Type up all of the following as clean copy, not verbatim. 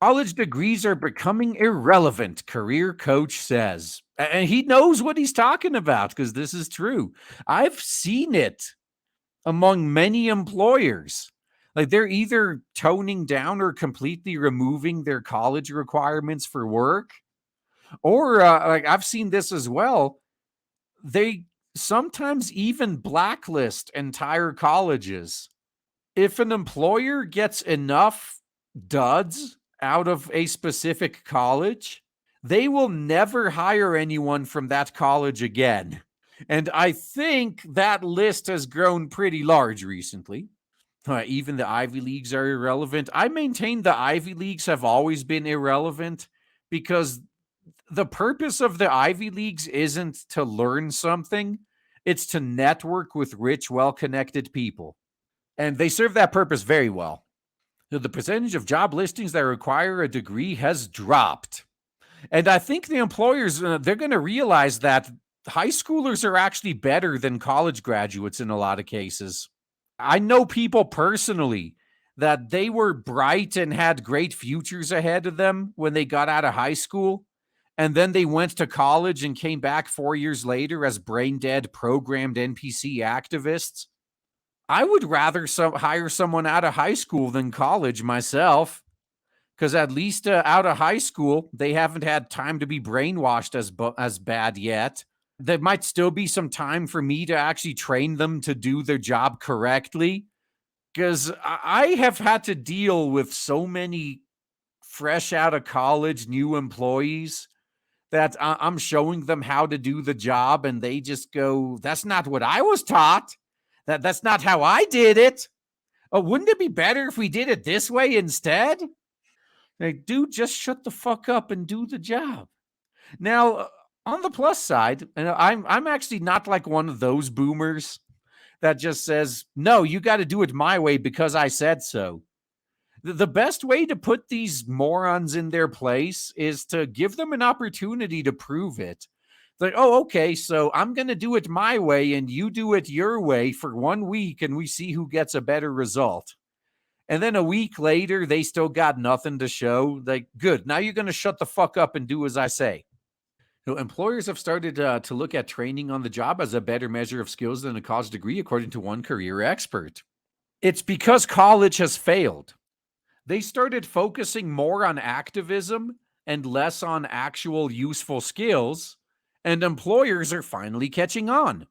College degrees are becoming irrelevant, career coach says. And he knows what he's talking about because this is true. I've seen it among many employers. Like they're either toning down or completely removing their college requirements for work. Or like I've seen this as well. They sometimes even blacklist entire colleges. If an employer gets enough duds out of a specific college, they will never hire anyone from that college again. And I think that list has grown pretty large recently. Even the Ivy Leagues are irrelevant. I maintain the Ivy Leagues have always been irrelevant because the purpose of the Ivy Leagues isn't to learn something, it's to network with rich, well connected people. And they serve that purpose very well. The percentage of job listings that require a degree has dropped. And I think the employers, they're going to realize that high schoolers are actually better than college graduates in a lot of cases. I know people personally that they were bright and had great futures ahead of them when they got out of high school. And then they went to college and came back 4 years later as brain dead, programmed NPC activists. I would rather hire someone out of high school than college myself, because at least out of high school, they haven't had time to be brainwashed as bad yet. There might still be some time for me to actually train them to do their job correctly, because I have had to deal with so many fresh out of college new employees that I'm showing them how to do the job, and they just go, "That's not what I was taught. That's not how I did it. Oh, wouldn't it be better if we did it this way instead?" Like, dude, just shut the fuck up and do the job. Now, on the plus side, and I'm actually not like one of those boomers that just says, "No, you got to do it my way because I said so." The best way to put these morons in their place is to give them an opportunity to prove it. Like, oh, okay, so I'm going to do it my way and you do it your way for 1 week and we see who gets a better result. And then a week later, they still got nothing to show. Like, good, now you're going to shut the fuck up and do as I say. Employers have started to look at training on the job as a better measure of skills than a college degree, according to one career expert. It's because college has failed. They started focusing more on activism and less on actual useful skills, and employers are finally catching on.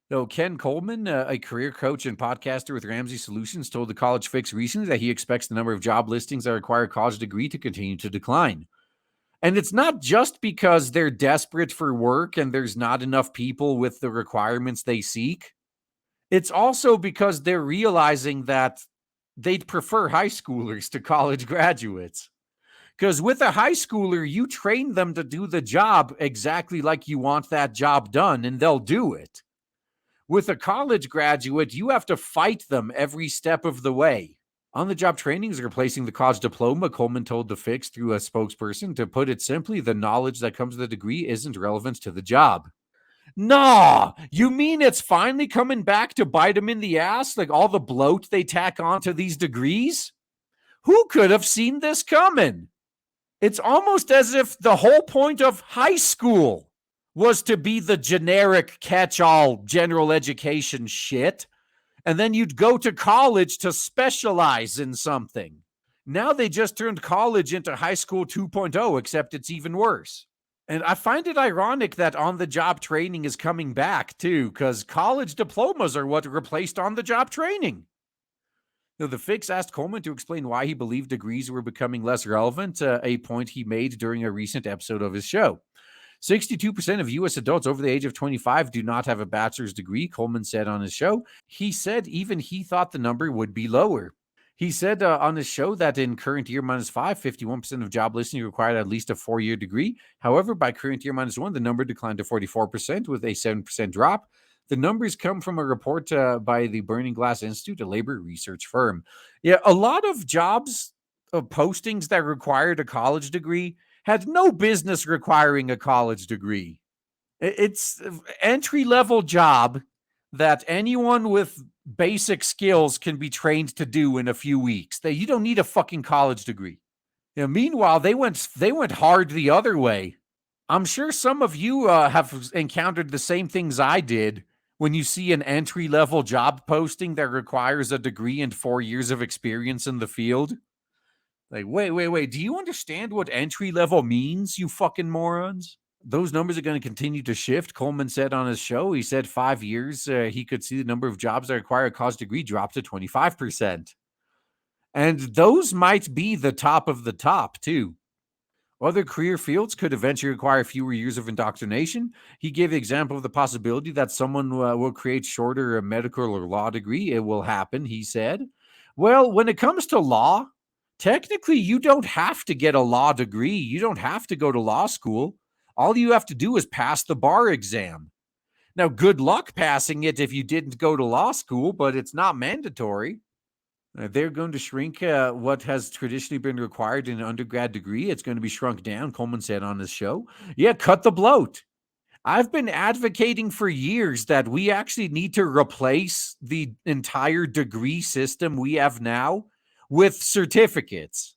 Though Ken Coleman, a career coach and podcaster with Ramsey Solutions, told the College Fix recently that he expects the number of job listings that require a college degree to continue to decline. And it's not just because they're desperate for work and there's not enough people with the requirements they seek. It's also because they're realizing that they'd prefer high schoolers to college graduates. Because with a high schooler, you train them to do the job exactly like you want that job done, and they'll do it. With a college graduate, you have to fight them every step of the way. On the job training is replacing the college diploma, Coleman told The Fix through a spokesperson. To put it simply, the knowledge that comes with the degree isn't relevant to the job. Nah, you mean it's finally coming back to bite them in the ass, like all the bloat they tack onto these degrees? Who could have seen this coming? It's almost as if the whole point of high school was to be the generic catch-all general education shit, and then you'd go to college to specialize in something. Now they just turned college into high school 2.0, except it's even worse. And I find it ironic that on-the-job training is coming back, too, because college diplomas are what replaced on-the-job training. Now, The Fix asked Coleman to explain why he believed degrees were becoming less relevant, a point he made during a recent episode of his show. 62% of U.S. adults over the age of 25 do not have a bachelor's degree, Coleman said on his show. He said even he thought the number would be lower. He said on his show that in current year -5, 51% of job listings required at least a 4-year degree. However, by current year -1, the number declined to 44% with a 7% drop. The numbers come from a report by the Burning Glass Institute, a labor research firm. Yeah, a lot of jobs postings that required a college degree had no business requiring a college degree. It's entry-level job that anyone with basic skills can be trained to do in a few weeks. You don't need a fucking college degree. Meanwhile, they went hard the other way. I'm sure some of you have encountered the same things I did when you see an entry level job posting that requires a degree and 4 years of experience in the field. Like, wait. Do you understand what entry level means, you fucking morons? Those numbers are going to continue to shift. Coleman said on his show, he said 5 years, he could see the number of jobs that require a college degree drop to 25%. And those might be the top of the top, too. Other career fields could eventually require fewer years of indoctrination. He gave the example of the possibility that someone will create shorter medical or law degree. It will happen, he said. Well, when it comes to law, technically you don't have to get a law degree. You don't have to go to law school. All you have to do is pass the bar exam. Now, good luck passing it if you didn't go to law school, but it's not mandatory. They're going to shrink what has traditionally been required in an undergrad degree. It's going to be shrunk down, Coleman said on his show. Yeah, cut the bloat. I've been advocating for years that we actually need to replace the entire degree system we have now with certificates.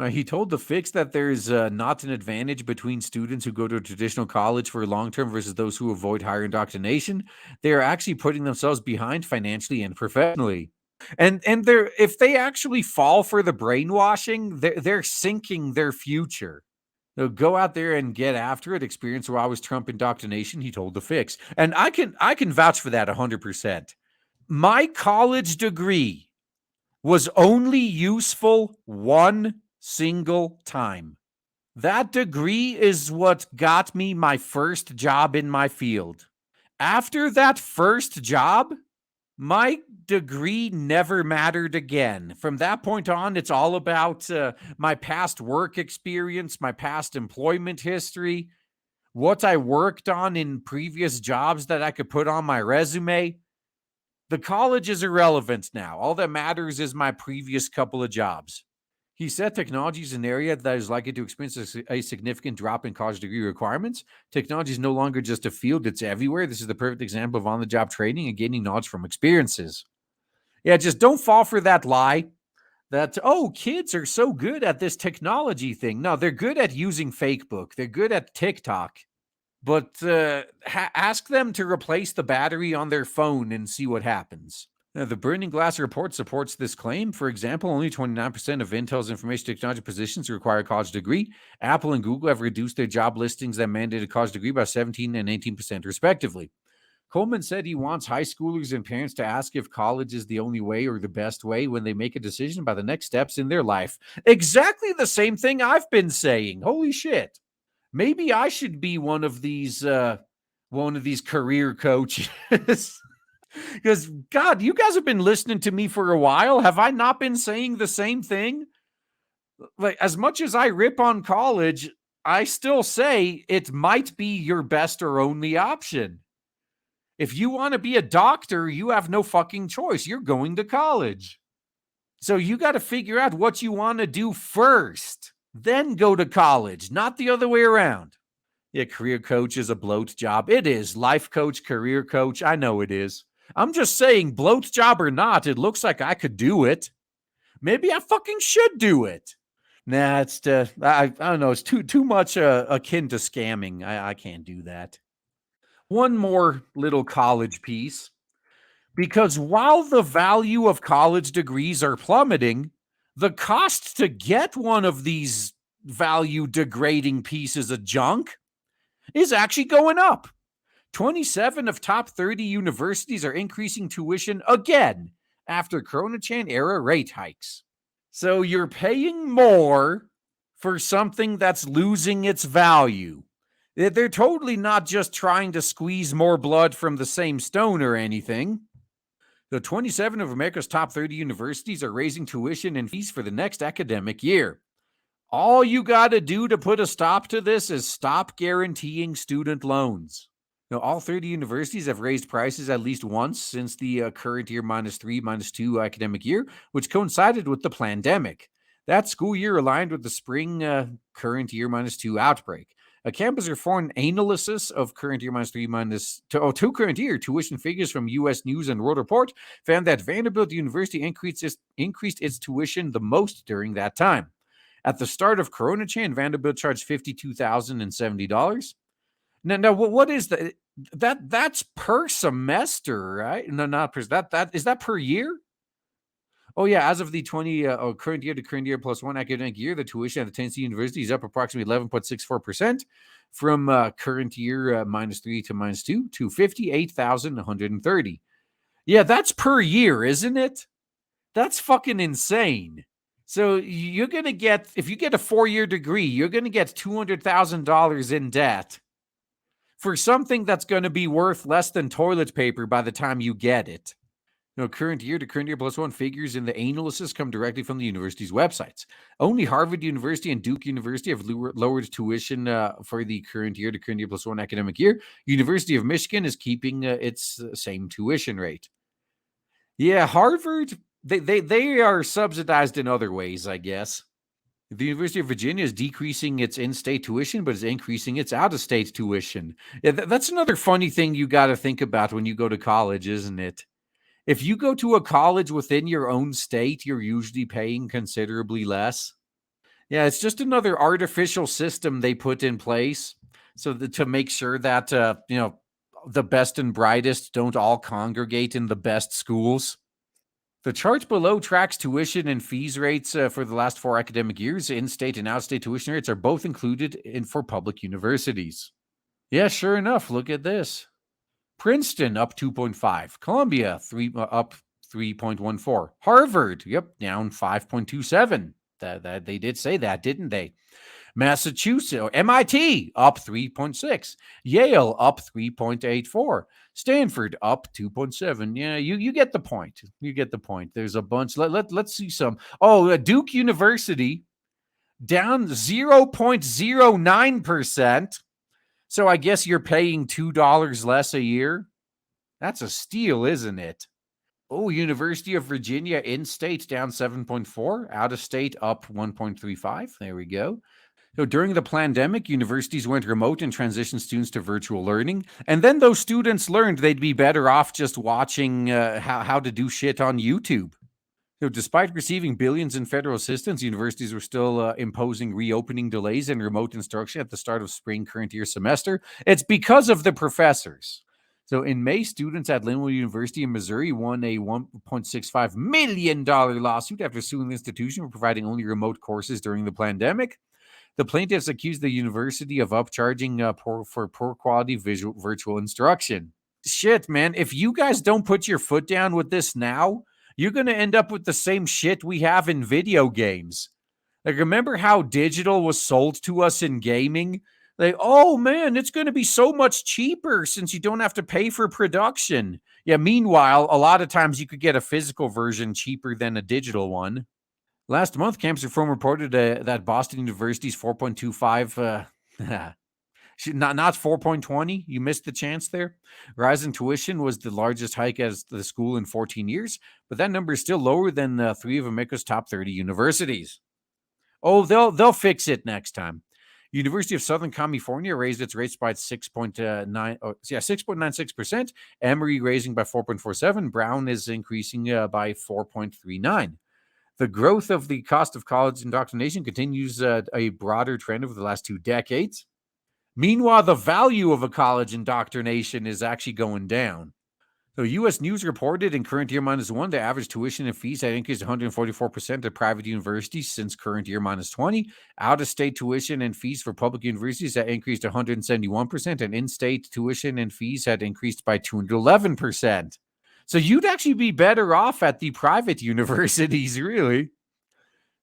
He told The Fix that there's not an advantage between students who go to a traditional college for long term versus those who avoid higher indoctrination. They are actually putting themselves behind financially and professionally. And they're if they actually fall for the brainwashing, they're sinking their future. They'll go out there and get after it. Experience where I was Trump indoctrination, he told The Fix. And I can vouch for that 100%. My college degree was only useful one single time. That degree is what got me my first job in my field. After that first job, my degree never mattered again. From that point on, it's all about my past work experience, my past employment history, what I worked on in previous jobs that I could put on my resume. The college is irrelevant now. All that matters is my previous couple of jobs. He said technology is an area that is likely to experience a significant drop in college degree requirements. Technology is no longer just a field, it's everywhere. This is the perfect example of on-the-job training and gaining knowledge from experiences. Yeah, just don't fall for that lie that, oh, kids are so good at this technology thing. No, they're good at using Facebook. They're good at TikTok. But ask them to replace the battery on their phone and see what happens. Now, the Burning Glass report supports this claim. For example, only 29% of Intel's information technology positions require a college degree. Apple and Google have reduced their job listings that mandate a college degree by 17 and 18% respectively. Coleman said he wants high schoolers and parents to ask if college is the only way or the best way when they make a decision about the next steps in their life. Exactly the same thing I've been saying. Holy shit. Maybe I should be one of these career coaches. Because, God, you guys have been listening to me for a while. Have I not been saying the same thing? Like, as much as I rip on college, I still say it might be your best or only option. If you want to be a doctor, you have no fucking choice. You're going to college. So you got to figure out what you want to do first, then go to college, not the other way around. Yeah, career coach is a bloat job. It is. Life coach, career coach. I know it is. I'm just saying, bloat job or not, it looks like I could do it. Maybe I fucking should do it. Nah, it's I don't know. It's too much akin to scamming. I can't do that. One more little college piece. Because while the value of college degrees are plummeting, the cost to get one of these value degrading pieces of junk is actually going up. 27 of top 30 universities are increasing tuition again after Corona-chan era rate hikes. So you're paying more for something that's losing its value. They're totally not just trying to squeeze more blood from the same stone or anything. The 27 of America's top 30 universities are raising tuition and fees for the next academic year. All you got to do to put a stop to this is stop guaranteeing student loans. Now, all 30 universities have raised prices at least once since the current year -3, -2 academic year, which coincided with the pandemic. That school year aligned with the spring current year -2 outbreak. A campus reform analysis of current year -3 to current year tuition figures from U.S. News and World Report found that Vanderbilt University increased its tuition the most during that time. At the start of Corona chain, Vanderbilt charged $52,070. Now, what is that's per semester, right? No, not per. That is that per year? Oh yeah, as of the current year to current year plus one academic year, the tuition at the Tennessee University is up approximately 11.64% from current year -3 to -2 to 58,130. Yeah, that's per year, isn't it? That's fucking insane. So you're gonna get, if you get a 4-year degree, you're gonna get $200,000 in debt for something that's going to be worth less than toilet paper by the time you get it. Current year to current year plus one figures in the analysis come directly from the university's websites. Only Harvard University and Duke University have lowered tuition for the current year to current year plus one academic year. University of Michigan is keeping its same tuition rate. Yeah, Harvard, they are subsidized in other ways, I guess. The University of Virginia is decreasing its in-state tuition, but is increasing its out-of-state tuition. Yeah, that's another funny thing you got to think about when you go to college, isn't it? If you go to a college within your own state, you're usually paying considerably less. Yeah, it's just another artificial system they put in place to make sure that the best and brightest don't all congregate in the best schools. The chart below tracks tuition and fees rates for the last 4 academic years. In-state and out-state tuition rates are both included for public universities. Yeah, sure enough. Look at this. Princeton up 2.5. Columbia up 3.14. Harvard, down 5.27. That they did say that, didn't they? Massachusetts, MIT up 3.6. Yale up 3.84. Stanford up 2.7. Yeah, you get the point. You get the point. There's a bunch. Let's see some. Oh, Duke University down 0.09%. So I guess you're paying $2 less a year. That's a steal, isn't it? Oh, University of Virginia in-state down 7.4. Out-of-state up 1.35. There we go. So during the pandemic, universities went remote and transitioned students to virtual learning. And then those students learned they'd be better off just watching how to do shit on YouTube. So despite receiving billions in federal assistance, universities were still imposing reopening delays and remote instruction at the start of spring current year semester. It's because of the professors. So in May, students at Linwood University in Missouri won a $1.65 million lawsuit after suing the institution for providing only remote courses during the pandemic. The plaintiffs accused the university of upcharging for poor quality virtual instruction. Shit, man, if you guys don't put your foot down with this now, you're going to end up with the same shit we have in video games. Like, remember how digital was sold to us in gaming? Like, oh man, it's going to be so much cheaper since you don't have to pay for production. Yeah, meanwhile, a lot of times you could get a physical version cheaper than a digital one. Last month, Campus Reform reported that Boston University's 4.25, not 4.20. You missed the chance there. Rise in tuition was the largest hike as the school in 14 years, but that number is still lower than 3 of America's top 30 universities. Oh, they'll fix it next time. University of Southern California raised its rates by 6.96%. Emory raising by 4.47. Brown is increasing by 4.39. The growth of the cost of college indoctrination continues a broader trend over the last 2 decades. Meanwhile, the value of a college indoctrination is actually going down. So U.S. News reported in current year -1, the average tuition and fees had increased 144% at private universities since current year -20. Out-of-state tuition and fees for public universities had increased 171%, and in-state tuition and fees had increased by 211%. So you'd actually be better off at the private universities, really.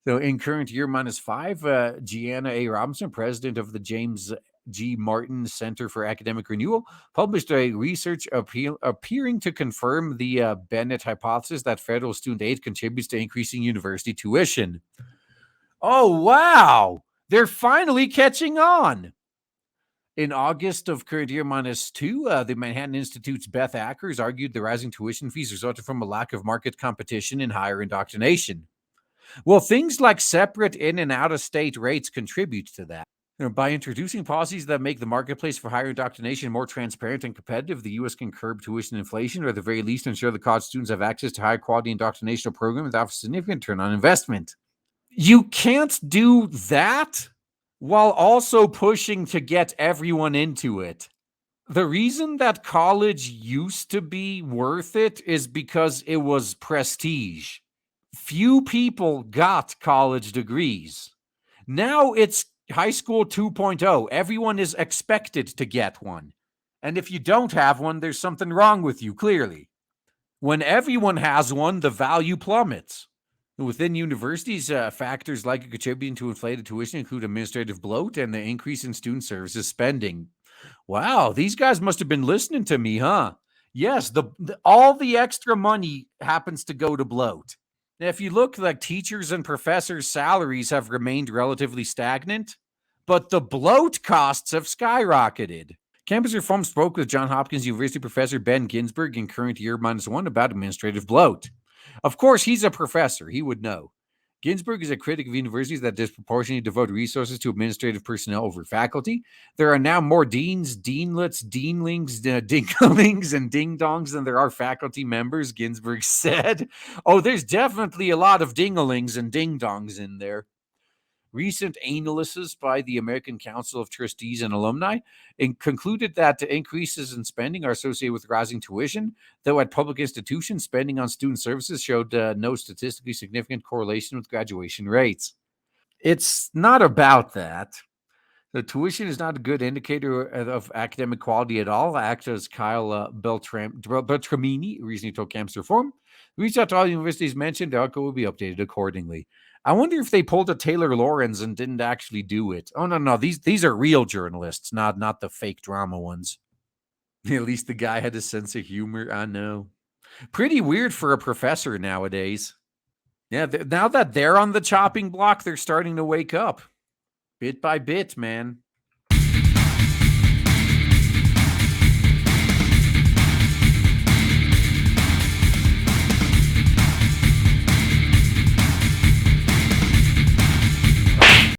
So in current year -5, Gianna A. Robinson, president of the James G. Martin Center for Academic Renewal, published a research appearing to confirm the Bennett hypothesis that federal student aid contributes to increasing university tuition. Oh, wow. They're finally catching on. In August of current year -2, the Manhattan Institute's Beth Ackers argued the rising tuition fees resulted from a lack of market competition in higher indoctrination. Well, things like separate in and out-of-state rates contribute to that. By introducing policies that make the marketplace for higher indoctrination more transparent and competitive, the U.S. can curb tuition inflation, or at the very least ensure that college students have access to high-quality indoctrinational programs that offer significant return on investment. You can't do that while also pushing to get everyone into it. The reason that college used to be worth it is because it was prestige. Few people got college degrees. Now it's high school 2.0. Everyone is expected to get one. And if you don't have one, there's something wrong with you, clearly. When everyone has one, the value plummets. Within universities, factors likely contributing to inflated tuition include administrative bloat and the increase in student services spending. Wow, these guys must have been listening to me, huh? Yes, all the extra money happens to go to bloat. If you look, like teachers and professors' salaries have remained relatively stagnant, but the bloat costs have skyrocketed. Campus Reform spoke with Johns Hopkins University professor Ben Ginsberg in current year -1 about administrative bloat. Of course, he's a professor. He would know. Ginsburg is a critic of universities that disproportionately devote resources to administrative personnel over faculty. There are now more deans, deanlets, deanlings, dinglings, and ding-dongs than there are faculty members, Ginsburg said. Oh, there's definitely a lot of dinglings and ding-dongs in there. Recent analysis by the American Council of Trustees and Alumni concluded that increases in spending are associated with rising tuition, though at public institutions, spending on student services showed no statistically significant correlation with graduation rates. It's not about that. The tuition is not a good indicator of academic quality at all. Actors Kyle Beltramini recently told Campus Reform. Reached out to all universities mentioned. The outcome will be updated accordingly. I wonder if they pulled a Taylor Lorenz and didn't actually do it. Oh no, these are real journalists, not the fake drama ones. At least the guy had a sense of humor. I know. Pretty weird for a professor nowadays. Yeah, now that they're on the chopping block, they're starting to wake up. Bit by bit, man.